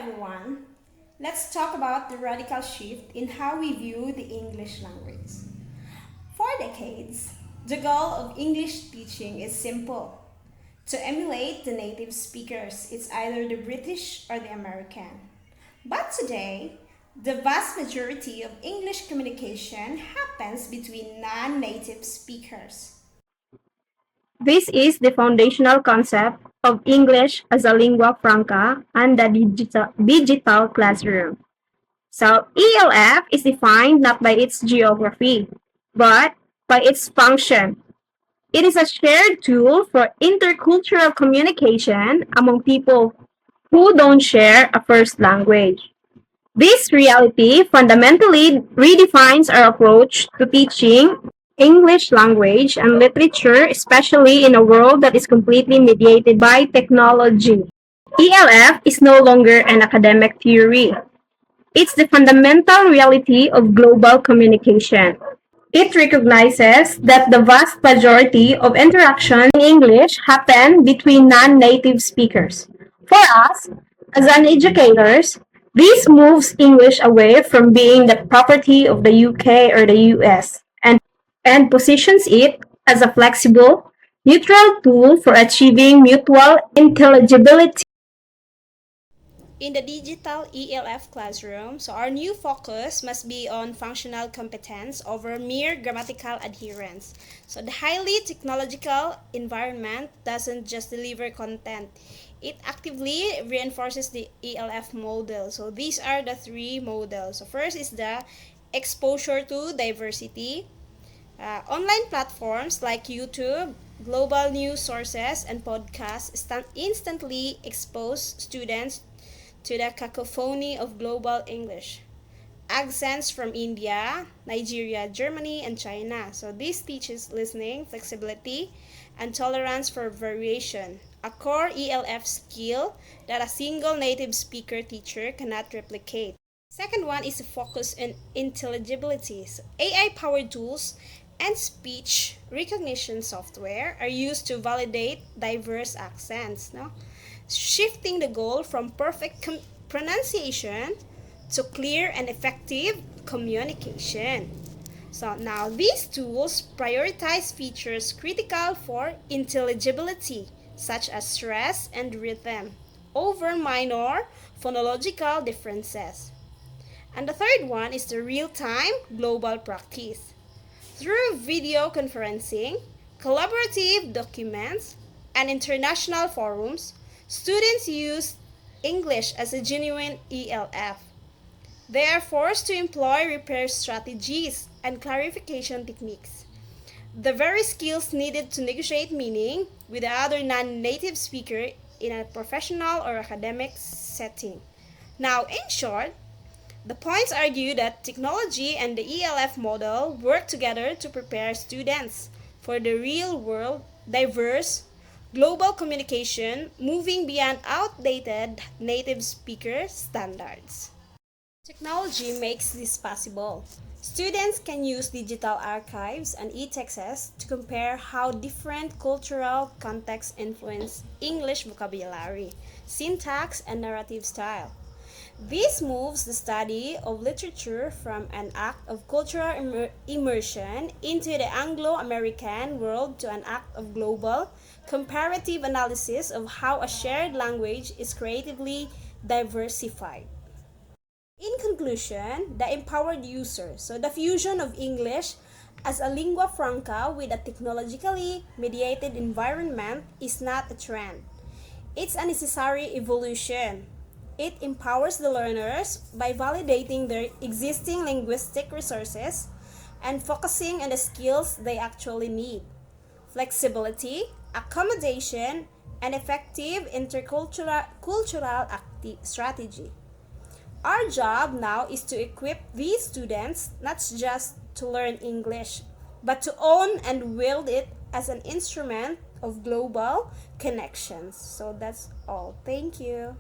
everyone. Let's talk about the radical shift in how we view the English language. For decades, the goal of English teaching is simple: to emulate the native speakers. It's either the British or the American. But today, the vast majority of English communication happens between non native speakers. This is the foundational concept of English as a lingua franca and the digital classroom. So, ELF is defined not by its geography, but by its function. It is a shared tool for intercultural communication among people who don't share a first language. This reality fundamentally redefines our approach to teaching English language and literature, especially in a world that is completely mediated by technology. ELF is no longer an academic theory. It's the fundamental reality of global communication. It recognizes that the vast majority of interaction in English happen between non-native speakers. For us, as an educators, this moves English away from being the property of the UK or the US and positions it as a flexible, neutral tool for achieving mutual intelligibility. In the digital ELF classroom, so our new focus must be on functional competence over mere grammatical adherence. So the highly technological environment doesn't just deliver content, it actively reinforces the ELF model. So these are the three models. So first is the exposure to diversity. Online platforms like YouTube, global news sources, and podcasts instantly expose students to the cacophony of global English. Accents from India, Nigeria, Germany, and China. So this teaches listening, flexibility, and tolerance for variation, a core ELF skill that a single native speaker teacher cannot replicate. Second one is a focus on intelligibility. So AI-powered tools and speech recognition software are used to validate diverse accents, no? Shifting the goal from perfect pronunciation to clear and effective communication. So now these tools prioritize features critical for intelligibility, such as stress and rhythm, over minor phonological differences. And the third one is the real-time global practice. Through video conferencing, collaborative documents, and international forums, students use English as a genuine ELF. They are forced to employ repair strategies and clarification techniques, the very skills needed to negotiate meaning with the other non-native speaker in a professional or academic setting. Now, in short, the points argue that technology and the ELF model work together to prepare students for the real world, diverse, global communication, moving beyond outdated native speaker standards. Technology makes this possible. Students can use digital archives and e-texts to compare how different cultural contexts influence English vocabulary, syntax, and narrative style. This moves the study of literature from an act of cultural immersion into the Anglo-American world to an act of global, comparative analysis of how a shared language is creatively diversified. In conclusion, the empowered user, so the fusion of English as a lingua franca with a technologically mediated environment is not a trend. It's a necessary evolution. It empowers the learners by validating their existing linguistic resources and focusing on the skills they actually need: flexibility, accommodation, and effective intercultural strategy. Our job now is to equip these students not just to learn English, but to own and wield it as an instrument of global connections. So that's all. Thank you.